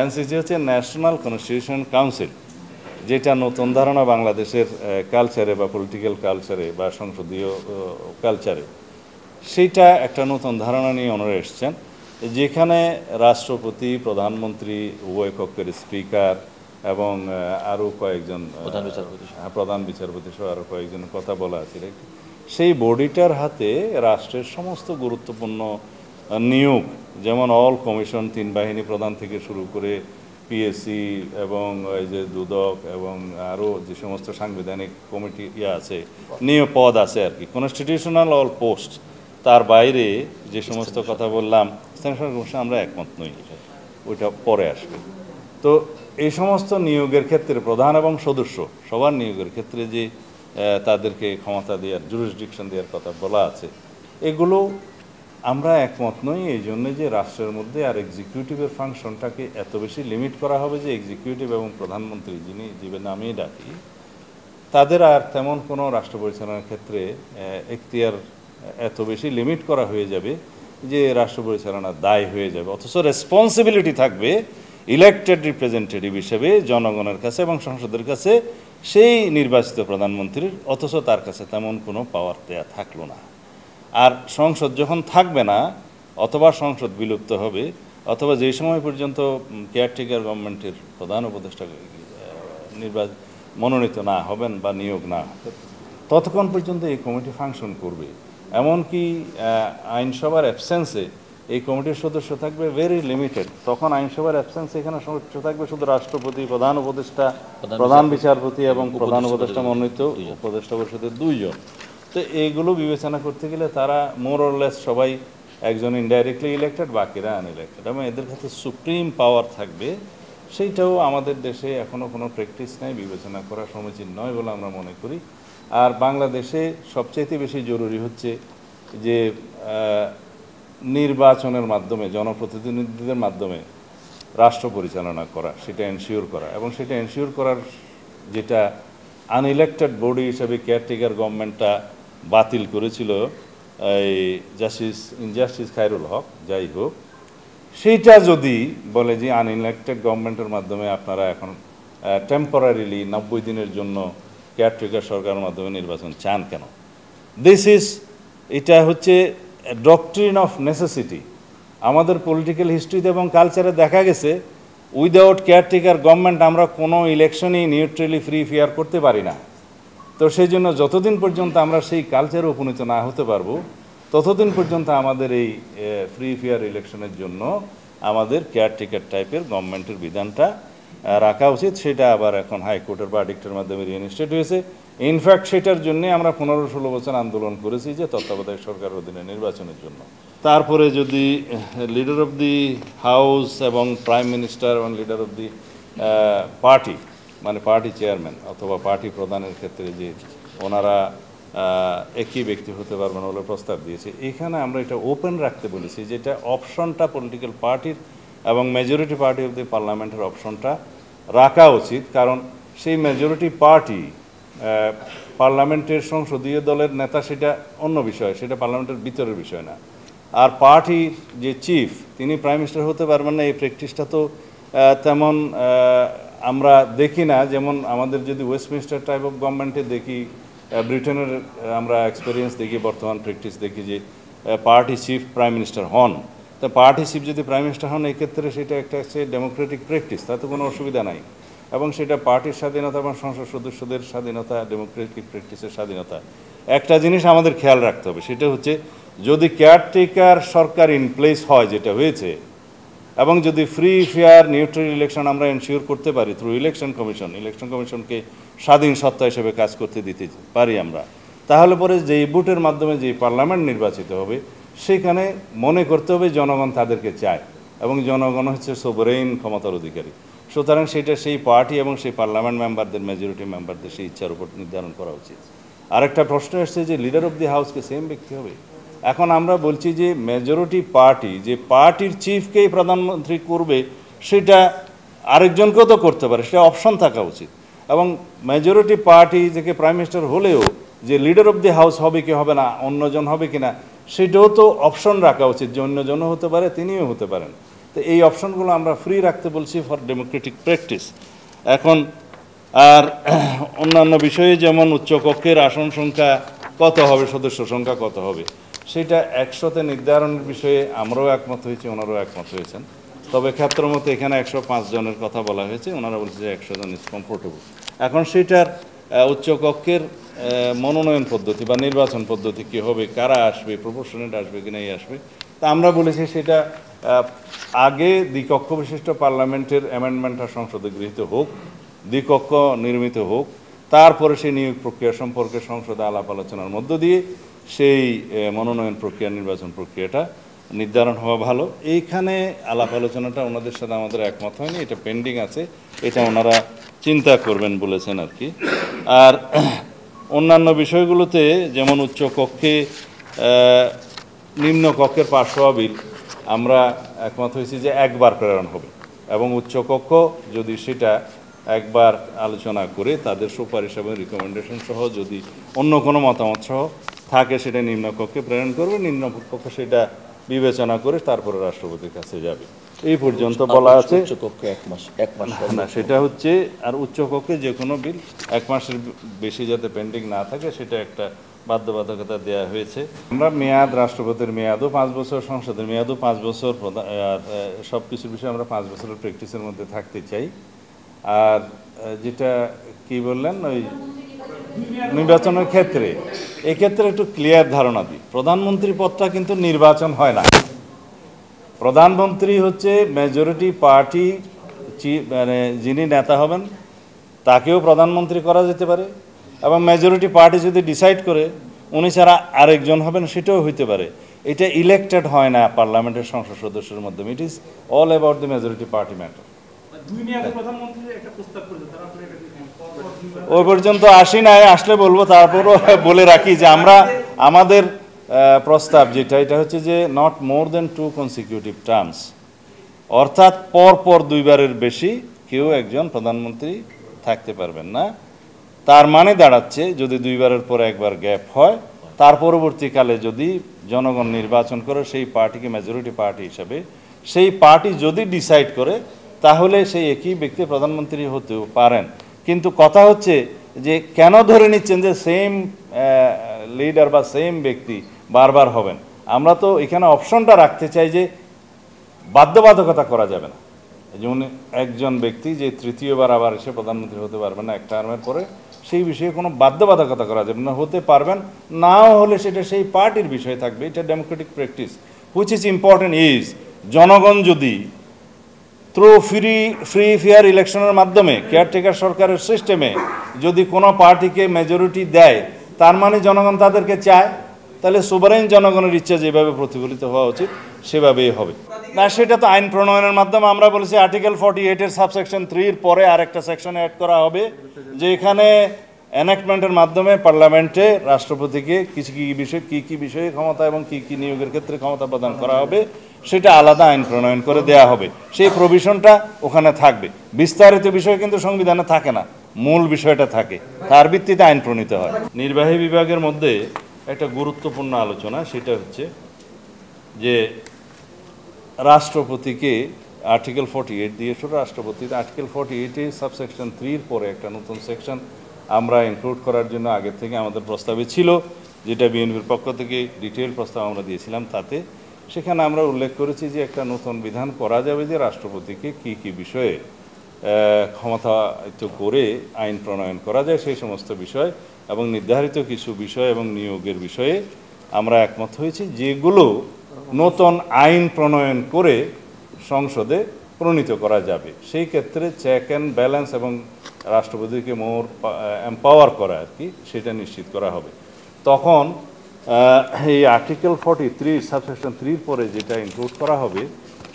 NCC হচ্ছে national constitution council, যেটা নতুন ধারণা বাংলাদেশের কালচারে বা পলিটিক্যাল কালচারে বা সংসদীয় কালচারে, সেইটা একটা নতুন ধারণা নিয়ে ওনারা এসছেন, যেখানে রাষ্ট্রপতি, প্রধানমন্ত্রী, উভয় কক্ষের স্পিকার এবং আরও কয়েকজন প্রধান বিচারপতি সহ আরও কয়েকজন কথা বলা আছে। সেই বডিটার হাতে রাষ্ট্রের সমস্ত গুরুত্বপূর্ণ নিয়োগ, যেমন অল কমিশন, 3 বাহিনী প্রধান থেকে শুরু করে পিএসসি এবং এই যে দুদক এবং আরও যে সমস্ত সাংবিধানিক কমিটি আছে, নিয়োগ পদ আছে আর কি, কনস্টিটিউশনাল অল পোস্ট, তার বাইরে যে সমস্ত কথা বললাম আমরা একমত নই, ওইটা পরে আসবে। তো এই সমস্ত নিয়োগের ক্ষেত্রে প্রধান এবং সদস্য সবার নিয়োগের ক্ষেত্রে যে তাদেরকে ক্ষমতা দেওয়ার, জুরিসডিকশন দেওয়ার কথা বলা আছে, এগুলো আমরা একমত নই। এই জন্য যে রাষ্ট্রের মধ্যে আর এক্সিকিউটিভের ফাংশনটাকে এত বেশি লিমিট করা হবে যে এক্সিকিউটিভ এবং প্রধানমন্ত্রী, যিনি জীবনে আমি ডাকি, তাদের আর তেমন কোনো রাষ্ট্র পরিচালনার ক্ষেত্রে এখতিয়ার এত বেশি লিমিট করা হয়ে যাবে যে রাষ্ট্র পরিচালনার দায় হয়ে যাবে, অথচ রেসপন্সিবিলিটি থাকবে ইলেক্টেড রিপ্রেজেন্টেটিভ হিসেবে জনগণের কাছে এবং সংসদের কাছে সেই নির্বাচিত প্রধানমন্ত্রীর, অথচ তার কাছে তেমন কোনো পাওয়ার দেয়া থাকলো না। আর সংসদ যখন থাকবে না, অথবা সংসদ বিলুপ্ত হবে, অথবা যেই সময় পর্যন্ত কেয়ারটেকার গভর্নমেন্টের প্রধান উপদেষ্টা মনোনীত না হবেন বা নিয়োগ না, ততক্ষণ পর্যন্ত এই কমিটি ফাংশন করবে। এমনকি আইনসভার অ্যাবসেন্সে এই কমিটির সদস্য থাকবে ভেরি লিমিটেড। তখন আইনসভার অ্যাবসেন্সে এখানে সদস্য থাকবে শুধু রাষ্ট্রপতি, প্রধান উপদেষ্টা, প্রধান বিচারপতি এবং প্রধান উপদেষ্টা মনোনীত উপদেষ্টা পরিষদের 2 জন। তো এইগুলো বিবেচনা করতে গেলে তারা মোর অর লেস সবাই একজন ইনডাইরেক্টলি ইলেক্টেড, বাকিরা আনইলেক্টেড, এবং এদের কাছে সুপ্রিম পাওয়ার থাকবে। সেইটাও আমাদের দেশে এখনও কোনো প্র্যাকটিস নেই, বিবেচনা করা সমীচীন নয় বলে আমরা মনে করি। আর বাংলাদেশে সবচাইতে বেশি জরুরি হচ্ছে যে নির্বাচনের মাধ্যমে, জনপ্রতিনিধিদের মাধ্যমে রাষ্ট্র পরিচালনা করা, সেটা এনশিওর করা, এবং সেটা এনশিওর করার যেটা আনইলেক্টেড বডি হিসাবে কেয়ারটেকার গভর্নমেন্টটা বাতিল করেছিল এই জাস্টিস খায়রুল হক, যাই হোক, সেইটা যদি বলে যে আনইলেক্টেড গভর্নমেন্টের মাধ্যমে আপনারা এখন টেম্পোরারিলি 90 দিনের জন্য কেয়ারটেকার সরকারের মাধ্যমে নির্বাচন চান কেন, এটা হচ্ছে ডক্ট্রিন অফ নেসেসিটি। আমাদের পলিটিক্যাল হিস্ট্রিতে এবং কালচারে দেখা গেছে উইদাউট কেয়ারটেকার গভর্নমেন্ট আমরা কোনো ইলেকশনই নিউট্রালি ফ্রি ফেয়ার করতে পারি না। তো সেই জন্য যতদিন পর্যন্ত আমরা সেই কালচারে উপনীত না হতে পারবো, ততদিন পর্যন্ত আমাদের এই ফ্রি ফেয়ার ইলেকশনের জন্য আমাদের কেয়ারটেকার টাইপের গভর্নমেন্টের বিধানটা রাখা উচিত। সেটা আবার এখন হাইকোর্টের ভার্ডিক্টের মাধ্যমে রিইনস্টেট হয়েছে। ইনফ্যাক্ট সেটার জন্যে আমরা 15-16 বছর আন্দোলন করেছি যে তত্ত্বাবধায়ক সরকারের অধীনে নির্বাচনের জন্য। তারপরে যদি লিডার অফ দি হাউস এবং প্রাইম মিনিস্টার এবং লিডার অফ দি পার্টি, মানে পার্টি চেয়ারম্যান অথবা পার্টি প্রধানের ক্ষেত্রে যে ওনারা একই ব্যক্তি হতে পারবেন বলে প্রস্তাব দিয়েছে, এখানে আমরা এটা ওপেন রাখতে বলেছি, যেটা অপশনটা পলিটিক্যাল পার্টির এবং মেজরিটি পার্টি অফ দি পার্লামেন্টের অপশনটা রাখা উচিত। কারণ সেই মেজরিটি পার্টি পার্লামেন্টের সংসদীয় দলের নেতা, সেটা অন্য বিষয়, সেটা পার্লামেন্টের ভিতরের বিষয় না। আর পার্টির যে চিফ, তিনি প্রাইম মিনিস্টার হতে পারবেন না, এই প্র্যাকটিসটা তো তেমন আমরা দেখি না। যেমন আমাদের যদি ওয়েস্টমিনিস্টার টাইপ অফ গভর্নমেন্টে দেখি, ব্রিটেনের আমরা এক্সপিরিয়েন্স দেখি, বর্তমান প্র্যাকটিস দেখি যে পার্টি চিফ প্রাইম মিনিস্টার হন। তা পার্টি চিফ যদি প্রাইম মিনিস্টার হন, এই ক্ষেত্রে সেটা একটা হচ্ছে ডেমোক্রেটিক প্র্যাকটিস, তাতে কোনো অসুবিধা নাই। এবং সেটা পার্টির স্বাধীনতা এবং সংসদ সদস্যদের স্বাধীনতা, ডেমোক্রেটিক প্র্যাকটিসের স্বাধীনতা। একটা জিনিস আমাদের খেয়াল রাখতে হবে, সেটা হচ্ছে যদি কেয়ারটেকার সরকার ইন প্লেস হয়, যেটা হয়েছে, এবং যদি ফ্রি ফেয়ার নিউট্রাল ইলেকশন আমরা এনশিওর করতে পারি থ্রু ইলেকশন কমিশনকে স্বাধীন সত্তা হিসেবে কাজ করতে দিতে পারি আমরা, তাহলে পরে যেই ভোটের মাধ্যমে যেই পার্লামেন্ট নির্বাচিত হবে, সেখানে মনে করতে হবে জনগণ তাদেরকে চায় এবং জনগণ হচ্ছে সোভরেইন ক্ষমতার অধিকারী। সুতরাং সেটা সেই পার্টি এবং সেই পার্লামেন্ট মেম্বারদের, মেজরিটি মেম্বারদের সেই ইচ্ছার উপর নির্ধারণ করা উচিত। আরেকটা প্রশ্ন এসছে যে লিডার অফ দি হাউসকে সেম ব্যক্তি হবে। এখন আমরা বলছি যে মেজরিটি পার্টি যে পার্টির চিফকেই প্রধানমন্ত্রী করবে, সেটা আরেকজনকেও তো করতে পারে, সেটা অপশন থাকা উচিত। এবং মেজরিটি পার্টি থেকে প্রাইম মিনিস্টার হলেও যে লিডার অফ দি হাউস হবে কি হবে না, অন্যজন হবে কি না, সেটাও তো অপশন রাখা উচিত যে অন্যজনও হতে পারে, তিনিও হতে পারেন। তো এই অপশনগুলো আমরা ফ্রি রাখতে বলছি ফর ডেমোক্রেটিক প্র্যাকটিস। এখন আর অন্যান্য বিষয়ে যেমন উচ্চকক্ষের আসন সংখ্যা কত হবে, সদস্য সংখ্যা কত হবে, সেটা 100তে নির্ধারণের বিষয়ে আমরাও একমত হয়েছি, ওনারাও একমত হয়েছেন। তবে ক্ষেত্রমতে এখানে 105 জনের কথা বলা হয়েছে, ওনারা বলছে যে 100 জন ইজ কমফোর্টেবল। এখন সেটার উচ্চকক্ষের মনোনয়ন পদ্ধতি বা নির্বাচন পদ্ধতি কী হবে, কারা আসবে, প্রপোর্শনেট আসবে কি নাই আসবে, তা আমরা বলেছি সেটা আগে দ্বিকক্ষ বিশিষ্ট পার্লামেন্টের অ্যামেন্ডমেন্টটা সংসদে গৃহীত হোক, দ্বিকক্ষ নির্মিত হোক, তারপরে সেই নিয়োগ প্রক্রিয়া সম্পর্কে সংসদে আলাপ আলোচনার মধ্য দিয়ে সেই মনোনয়ন প্রক্রিয়া, নির্বাচন প্রক্রিয়াটা নির্ধারণ হওয়া ভালো। এইখানে আলাপ আলোচনাটা ওনাদের সাথে আমাদের একমত হয়নি, এটা পেন্ডিং আছে, এটা ওনারা চিন্তা করবেন বলেছেন আর কি। আর অন্যান্য বিষয়গুলোতে যেমন উচ্চকক্ষে নিম্ন কক্ষের পাশ হওয়া বিল আমরা একমত হয়েছি যে একবার প্রেরণ হবে, এবং উচ্চকক্ষ যদি সেটা একবার আলোচনা করে তাদের সুপারিশ এবং রিকমেন্ডেশন সহ যদি অন্য কোনো মতামত সহ থাকে সেটা নিম্নকক্ষে প্রেরণ করবে, নিম্নকক্ষ সেটা বিবেচনা করে তারপরে রাষ্ট্রপতির কাছে যাবে। এই পর্যন্ত বলা আছে। উচ্চকক্ষে এক মাস না, সেটা হচ্ছে, আর উচ্চকক্ষে যে কোনো বিল 1 মাসের বেশি যাতে পেন্ডিং না থাকে সেটা একটা বাধ্যবাধকতা দেওয়া হয়েছে। আমরা মেয়াদ, রাষ্ট্রপতির মেয়াদও 5 বছর, সংসদের মেয়াদও 5 বছর, আর সব কিছুর বিষয়ে আমরা 5 বছরের প্র্যাকটিসের মধ্যে থাকতে চাই। আর যেটা কি বললেন ওই নির্বাচনের ক্ষেত্রে, এক্ষেত্রে একটু ক্লিয়ার ধারণা দিই। প্রধানমন্ত্রী পদটা কিন্তু নির্বাচন হয় না। প্রধানমন্ত্রী হচ্ছে মেজরিটি পার্টি, মানে যিনি নেতা হবেন তাকেও প্রধানমন্ত্রী করা যেতে পারে, এবং মেজরিটি পার্টি যদি ডিসাইড করে উনি ছাড়া আরেকজন হবেন সেটাও হইতে পারে। এটা ইলেক্টেড হয় না পার্লামেন্টের সংসদ সদস্যের মাধ্যমে। It is all about the majority party matter. ওই পর্যন্ত আসি নাই, আসলে বলবো। তারপরও বলে রাখি যে আমরা আমাদের প্রস্তাব যেটা, এটা হচ্ছে যে not more than 2 consecutive terms, অর্থাৎ পর 2বারের বেশি কেউ একজন প্রধানমন্ত্রী থাকতে পারবেন না। তার মানে দাঁড়াচ্ছে যদি 2বারের পর একবার গ্যাপ হয়, তার পরবর্তীকালে যদি জনগণ নির্বাচন করে সেই পার্টিকে মেজরিটি পার্টি হিসাবে, সেই পার্টি যদি ডিসাইড করে তাহলে সেই একই ব্যক্তি প্রধানমন্ত্রী হতেও পারেন। কিন্তু কথা হচ্ছে যে কেন ধরে নিচ্ছেন যে সেম লিডার বা সেম ব্যক্তি বারবার হবেন? আমরা তো এখানে অপশনটা রাখতে চাই যে বাধ্যবাধকতা করা যাবে না। যেমন একজন ব্যক্তি যে তৃতীয়বার আবার এসে প্রধানমন্ত্রী হতে পারবেন না এক টার্মের পরে, সেই বিষয়ে কোনো বাধ্যবাধকতা করা যাবে না। হতে পারবেন, নাও হলে সেটা সেই পার্টির বিষয়ে থাকবে। এটা Democratic practice. Which is important is, জনগণ যদি থ্রু ফ্রি ফেয়ার ইলেকশনের মাধ্যমে কেয়ারটেকার সরকারের সিস্টেমে যদি কোনো পার্টিকে মেজরিটি দেয়, তার মানে জনগণ তাদেরকে চায়। তাহলে সোভারেন জনগণের ইচ্ছা যেভাবে প্রতিফলিত হওয়া উচিত সেভাবেই হবে। না, সেটা তো আইন প্রণয়নের মাধ্যমে আমরা বলেছি আর্টিকেল 48-এর সাবসেকশন 3-এর পরে আরেকটা সেকশন অ্যাড করা হবে, যে এখানে এনাক্টমেন্টের মাধ্যমে পার্লামেন্টে রাষ্ট্রপতিকে কী বিষয়ে ক্ষমতা এবং কী নিয়োগের ক্ষেত্রে ক্ষমতা প্রদান করা হবে সেটা আলাদা আইন প্রণয়ন করে দেয়া হবে। সেই প্রভিশনটা ওখানে থাকবে। বিস্তারিত বিষয় কিন্তু সংবিধানে থাকে না, মূল বিষয়টা থাকে, তার ভিত্তিতে আইন প্রণীত হয়। নির্বাহী বিভাগের মধ্যে একটা গুরুত্বপূর্ণ আলোচনা, সেটা হচ্ছে যে রাষ্ট্রপতিকে আর্টিকেল 48 দিয়ে শুরু, রাষ্ট্রপতি আর্টিকেল 48-এ সাবসেকশন 3-এর পরে একটা নতুন সেকশন আমরা ইনক্লুড করার জন্য আগে থেকে আমাদের প্রস্তাবে ছিল, যেটা বিএনপির পক্ষ থেকে ডিটেইল প্রস্তাব আমরা দিয়েছিলাম। তাতে সেখানে আমরা উল্লেখ করেছি যে একটা নতুন বিধান করা যাবে যে রাষ্ট্রপতিকে কী বিষয়ে ক্ষমতায়িত করে আইন প্রণয়ন করা যায় সেই সমস্ত বিষয়, এবং নির্ধারিত কিছু বিষয় এবং নিয়োগের বিষয়ে আমরা একমত হয়েছি, যেগুলো নতুন আইন প্রণয়ন করে সংসদে প্রণীত করা যাবে। সেই ক্ষেত্রে চেক অ্যান্ড ব্যালেন্স এবং রাষ্ট্রপতিকে মোর এম্পাওয়ার করা আর কি, সেটা নিশ্চিত করা হবে। তখন এই আর্টিকেল 43 সাবসেকশন 3-এর পরে যেটা ইনক্লুড করা হবে,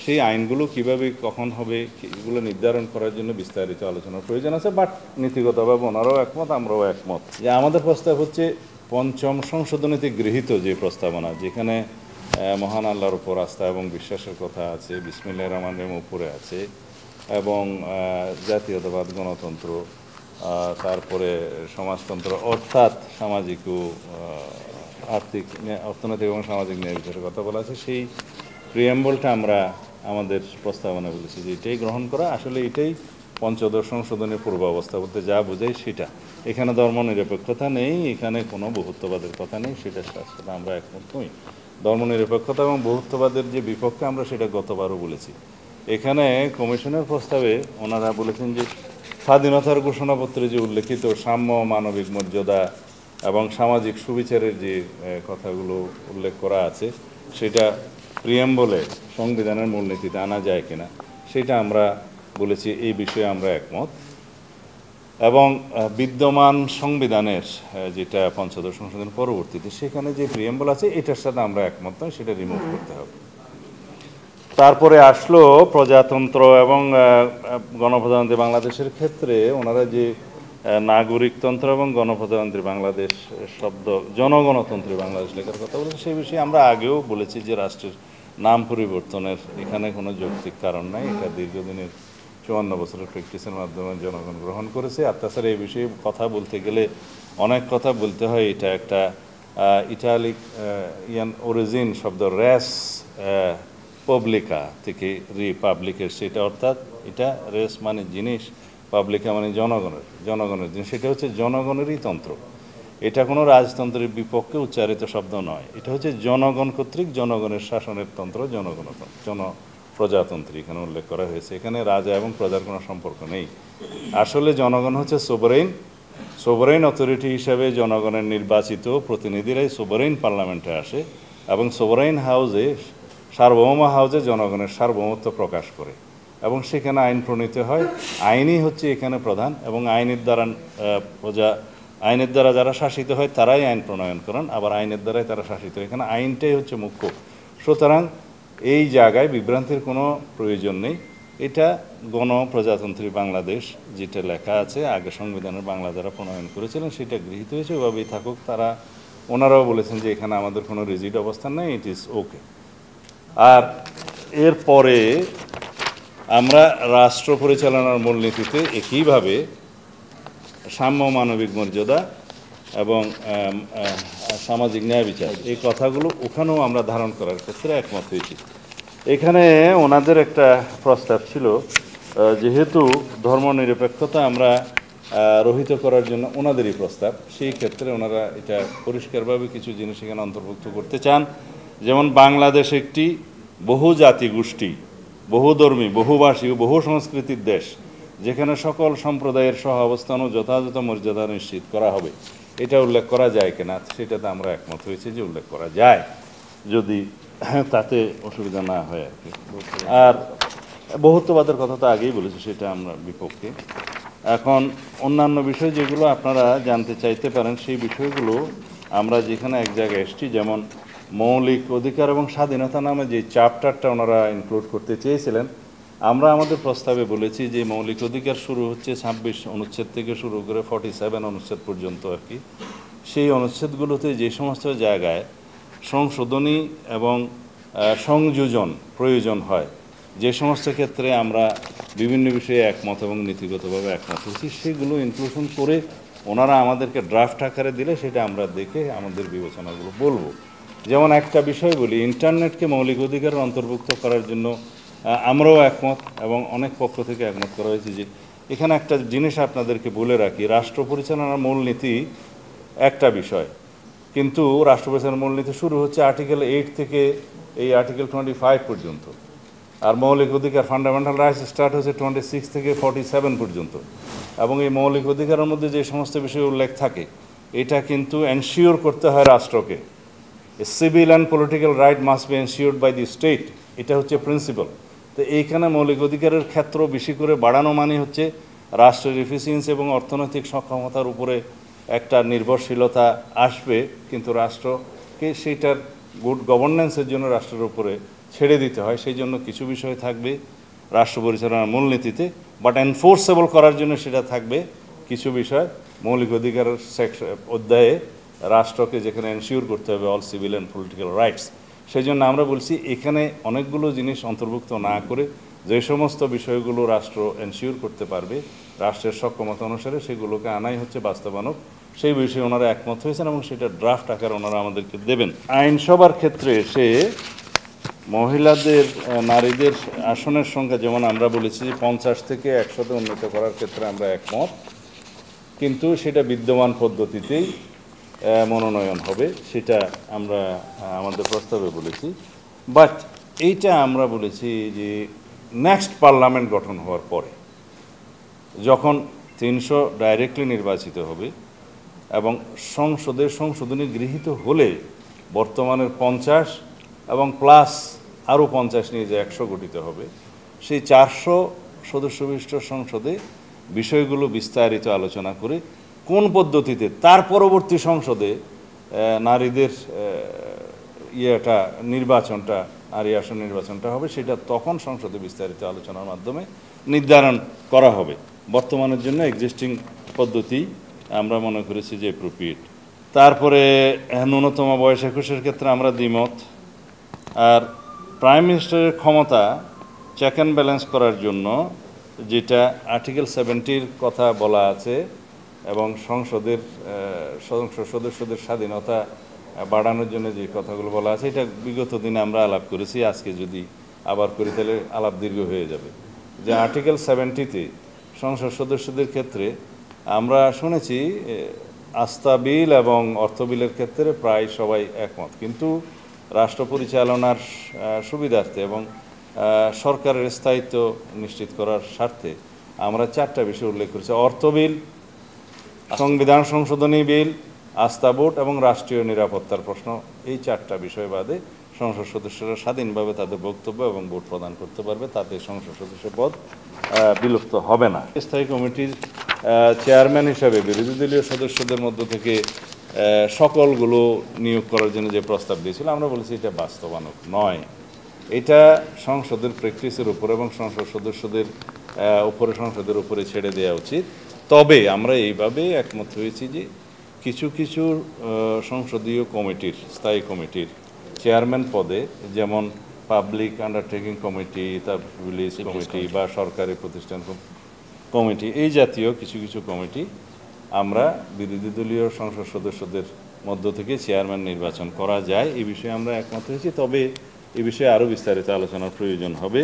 সেই আইনগুলো কিভাবে কখন হবে এগুলো নির্ধারণ করার জন্য বিস্তারিত আলোচনার প্রয়োজন আছে। বাট নীতিগতভাবে ওনারাও একমত, আমরাও একমত। যে আমাদের প্রস্তাব হচ্ছে 5ম সংশোধনীতে গৃহীত যে প্রস্তাবনা, যেখানে মহান আল্লাহর উপর আস্থা এবং বিশ্বাসের কথা আছে, বিসমিল্লাহির রহমানির রহিম উপরে আছে, এবং জাতীয়তাবাদ, গণতন্ত্র, তারপরে সমাজতন্ত্র, অর্থাৎ সামাজিক ও অর্থনৈতিক এবং সামাজিক ন্যায় বিচারের কথা বলা আছে। সেই প্রিয়াম্বলটা আমরা আমাদের প্রস্তাবনা বলেছি যে এটাই গ্রহণ করা, আসলে এটাই পঞ্চদশ সংশোধনের পূর্বাবস্থা বলতে যা বোঝায় সেটা। এখানে ধর্মনিরপেক্ষতা নেই, এখানে কোনো বহুত্ববাদের কথা নেই, সেটার সাথে আমরা একমত নই। ধর্মনিরপেক্ষতা এবং বহুত্ববাদের যে বিপক্ষে আমরা সেটা গতবারও বলেছি। এখানে কমিশনের প্রস্তাবে ওনারা বলেছেন যে স্বাধীনতার ঘোষণাপত্রে যে উল্লেখিত সাম্য, মানবিক মর্যাদা এবং সামাজিক সুবিচারের যে কথাগুলো উল্লেখ করা আছে সেটা প্রিয়াম্বলে সংবিধানের মূলনীতিতে আনা যায় কিনা সেটা আমরা বলেছি, এই বিষয়ে আমরা একমত। এবং বিদ্যমান সংবিধানের যেটা পঞ্চদশ সংশোধন পরবর্তীতে সেখানে যে প্রিয়াম্বল আছে এটার সাথে আমরা একমত নয়, সেটা রিমুভ করতে হবে। তারপরে আসলো প্রজাতন্ত্র এবং গণপ্রজাতন্ত্রী বাংলাদেশের ক্ষেত্রে ওনারা যে নাগরিকতন্ত্র এবং গণপ্রজাতন্ত্রী বাংলাদেশ শব্দ জনগণতন্ত্রী বাংলাদেশ লেখার কথা বলেছে, সেই বিষয়ে আমরা আগেও বলেছি যে রাষ্ট্রের নাম পরিবর্তনের এখানে কোনো যৌক্তিক কারণ নাই। এটা দীর্ঘদিনের 54 বছরের প্র্যাকটিসের মাধ্যমে জনগণ গ্রহণ করেছে। আর তাছাড়া এই বিষয়ে কথা বলতে গেলে অনেক কথা বলতে হয়। এটা একটা ইটালিক অরিজিন শব্দ রেস পাবলিকা থেকে রিপাবলিকের, সেটা অর্থাৎ এটা রেস মানে জিনিস, পাবলিকা মানে জনগণের জিনিস, সেটা হচ্ছে জনগণেরই তন্ত্র। এটা কোনো রাজতন্ত্রের বিপক্ষে উচ্চারিত শব্দ নয়, এটা হচ্ছে জনগণ কর্তৃক জনগণের শাসনের তন্ত্র, প্রজাতন্ত্রী এখানে উল্লেখ করা হয়েছে। এখানে রাজা এবং প্রজার কোনো সম্পর্ক নেই। আসলে জনগণ হচ্ছে সোভারেইন অথরিটি হিসাবে জনগণের নির্বাচিত প্রতিনিধিরাই সোভারেইন পার্লামেন্টে আসে এবং সোভারেইন হাউসে সার্বভৌম হাউসে জনগণের সার্বভৌমত্ব প্রকাশ করে এবং সেখানে আইন প্রণীত হয়। আইনই হচ্ছে এখানে প্রধান এবং আইনের দ্বারা যারা শাসিত হয় তারাই আইন প্রণয়ন করেন, আবার আইনের দ্বারাই তারা শাসিত হয়। এখানে আইনটাই হচ্ছে মুখ্য। সুতরাং এই জায়গায় বিভ্রান্তির কোনো প্রয়োজন নেই। এটা গণপ্রজাতন্ত্রী বাংলাদেশ যেটা লেখা আছে আগে সংবিধানের বাংলা যারা প্রণয়ন করেছিলেন সেটা গৃহীত হয়েছে, ওভাবেই থাকুক। ওনারাও বলেছেন যে এখানে আমাদের কোনো রিজিড অবস্থান নেই, ইট ইজ ওকে। আর এরপরে আমরা রাষ্ট্র পরিচালনার মূলনীতিতে একইভাবে সাম্য, মানবিক মর্যাদা এবং সামাজিক ন্যায় বিচার এই কথাগুলো ওখানেও আমরা ধারণ করার ক্ষেত্রে একমত হয়েছি। এখানে ওনাদের একটা প্রস্তাব ছিল, যেহেতু ধর্মনিরপেক্ষতা আমরা রহিত করার জন্য ওনাদেরই প্রস্তাব, সেই ক্ষেত্রে ওনারা এটা পরিষ্কারভাবে কিছু জিনিস এখানে অন্তর্ভুক্ত করতে চান। যেমন বাংলাদেশ একটি বহু জাতি গোষ্ঠী, বহুধর্মী, বহুভাষী ও বহু সংস্কৃতির দেশ, যেখানে সকল সম্প্রদায়ের সহ অবস্থান ও যথাযথ মর্যাদা নিশ্চিত করা হবে। এটা উল্লেখ করা যায় কিনা সেটাতে আমরা একমত হয়েছি যে উল্লেখ করা যায়, যদি তাতে অসুবিধা না হয় আর কি। আর বহুত্ববাদের কথা তো আগেই বলেছি, সেটা আমরা বিপক্ষে। এখন অন্যান্য বিষয় যেগুলো আপনারা জানতে চাইতে পারেন সেই বিষয়গুলো আমরা যেখানে এক জায়গায় এসছি, যেমন মৌলিক অধিকার এবং স্বাধীনতা নামে যে চ্যাপ্টারটা ওনারা ইনক্লুড করতে চেয়েছিলেন, আমরা আমাদের প্রস্তাবে বলেছি যে মৌলিক অধিকার শুরু হচ্ছে 26 অনুচ্ছেদ থেকে শুরু করে 47 অনুচ্ছেদ পর্যন্ত আর কি। সেই অনুচ্ছেদগুলোতে যে সমস্ত জায়গায় সংশোধনী এবং সংযোজন প্রয়োজন হয়, যে সমস্ত ক্ষেত্রে আমরা বিভিন্ন বিষয়ে একমত এবং নীতিগতভাবে একমত হচ্ছি, সেগুলো ইনক্লুশন করে ওনারা আমাদেরকে ড্রাফট আকারে দিলে সেটা আমরা দেখে আমাদের বিবেচনাগুলো বলবো। যেমন একটা বিষয় বলি, ইন্টারনেটকে মৌলিক অধিকারের অন্তর্ভুক্ত করার জন্য আমরাও একমত এবং অনেক পক্ষ থেকে একমত করা হয়েছে। যে এখানে একটা জিনিস আপনাদেরকে বলে রাখি, রাষ্ট্র পরিচালনার মূলনীতি একটা বিষয়, কিন্তু রাষ্ট্র পরিচালনার মূলনীতি শুরু হচ্ছে আর্টিকেল 8 থেকে এই আর্টিকেল 25 পর্যন্ত, আর মৌলিক অধিকার ফান্ডামেন্টাল রাইটস স্টার্ট হচ্ছে 26 থেকে 47 পর্যন্ত। এবং এই মৌলিক অধিকারের মধ্যে যে সমস্ত বিষয় উল্লেখ থাকে এটা কিন্তু এনশিওর করতে হয় রাষ্ট্রকে। Civil and political right must be ensured by the state, এটা হচ্ছে প্রিন্সিপাল। তো এইখানে মৌলিক অধিকারের ক্ষেত্র বেশি করে বাড়ানো মানে হচ্ছে রাষ্ট্রের এফিসিয়েন্সি এবং অর্থনৈতিক সক্ষমতার উপরে একটা নির্ভরশীলতা আসবে, কিন্তু রাষ্ট্রকে সেইটার গুড গভর্নেন্সের জন্য রাষ্ট্রের উপরে ছেড়ে দিতে হয়। সেই জন্য কিছু বিষয় থাকবে রাষ্ট্র পরিচালনার মূলনীতিতে, বাট এনফোর্সেবল করার জন্য সেটা থাকবে কিছু বিষয় মৌলিক অধিকারের অধ্যায়ে রাষ্ট্রকে যেখানে এনশিওর করতে হবে all civil and political rights. সেই জন্য আমরা বলছি এখানে অনেকগুলো জিনিস অন্তর্ভুক্ত না করে যে সমস্ত বিষয়গুলো রাষ্ট্র এনশিওর করতে পারবে রাষ্ট্রের সক্ষমতা অনুসারে সেগুলোকে আনাই হচ্ছে বাস্তবায়ন। সেই বিষয়ে ওনারা একমত হয়েছেন এবং সেটা ড্রাফট আকারে ওনারা আমাদেরকে দেবেন। আইনসভার ক্ষেত্রে এসে মহিলাদের নারীদের আসনের সংখ্যা যেমন আমরা বলেছি 50 থেকে 100-তে উন্নীত করার ক্ষেত্রে আমরা একমত, কিন্তু সেটা বিদ্যমান পদ্ধতিতেই মনোনয়ন হবে, সেটা আমরা আমাদের প্রস্তাবে বলেছি। বাট এইটা আমরা বলেছি যে নেক্সট পার্লামেন্ট গঠন হওয়ার পরে যখন 300 ডাইরেক্টলি নির্বাচিত হবে এবং সংসদের সংশোধনী গৃহীত হলে বর্তমানের 50 এবং প্লাস আরও 50 নিয়ে যে 100 গঠিত হবে, সেই 400 সদস্য বিশিষ্ট সংসদে বিষয়গুলো বিস্তারিত আলোচনা করে কোন পদ্ধতিতে তার পরবর্তী সংসদে নারীদের নির্বাচনটা নারী আসন নির্বাচনটা হবে, সেটা তখন সংসদে বিস্তারিত আলোচনার মাধ্যমে নির্ধারণ করা হবে। বর্তমানের জন্য এক্সিস্টিং পদ্ধতি আমরা মনে করেছি যে অ্যাপ্রোপ্রিয়েট। তারপরে ন্যূনতম বয়স 21-এর ক্ষেত্রে আমরা দ্বিমত। আর প্রাইম মিনিস্টারের ক্ষমতা চেক অ্যান্ড ব্যালেন্স করার জন্য যেটা আর্টিকেল 70-র কথা বলা আছে এবং সংসদের সদস্যদের স্বাধীনতা বাড়ানোর জন্য যে কথাগুলো বলা আছে, এটা বিগত দিনে আমরা আলাপ করেছি, আজকে যদি আবার করি তাহলে আলাপ দীর্ঘ হয়ে যাবে। যে আর্টিকেল 70-তে সংসদ সদস্যদের ক্ষেত্রে আমরা শুনেছি আস্থা বিল এবং অর্থ বিলের ক্ষেত্রে প্রায় সবাই একমত, কিন্তু রাষ্ট্র পরিচালনার সুবিধার্থে এবং সরকারের স্থায়িত্ব নিশ্চিত করার স্বার্থে আমরা 4টা বিষয় উল্লেখ করেছি: অর্থ বিল, সংবিধান সংশোধনী বিল, আস্থা ভোট এবং রাষ্ট্রীয় নিরাপত্তার প্রশ্ন। এই 4টা বিষয় বাদে সংসদ সদস্যরা স্বাধীনভাবে তাদের বক্তব্য এবং ভোট প্রদান করতে পারবে, তাতে সংসদ সদস্য পদ বিলুপ্ত হবে না। স্থায়ী কমিটির চেয়ারম্যান হিসাবে বিরোধী দলীয় সদস্যদের মধ্য থেকে সকলগুলো নিয়োগ করার জন্য যে প্রস্তাব দিয়েছিল, আমরা বলেছি এটা বাস্তবায়ন নয়, এটা সংসদের প্র্যাকটিসের উপর এবং সংসদ সদস্যদের উপরে সংসদের উপরে ছেড়ে দেওয়া উচিত। তবে আমরা এইভাবে একমত হয়েছি যে কিছু কিছু সংসদীয় কমিটির, স্থায়ী কমিটির চেয়ারম্যান পদে, যেমন পাবলিক আন্ডারটেকিং কমিটি, তারপর ভিলেজ কমিটি বা সরকারি প্রতিষ্ঠান কমিটি, এই জাতীয় কিছু কিছু কমিটি আমরা বিরোধী দলীয় সংসদ সদস্যদের মধ্য থেকে চেয়ারম্যান নির্বাচন করা যায়, এই বিষয়ে আমরা একমত হয়েছি। তবে এই বিষয়ে আরও বিস্তারিত আলোচনার প্রয়োজন হবে।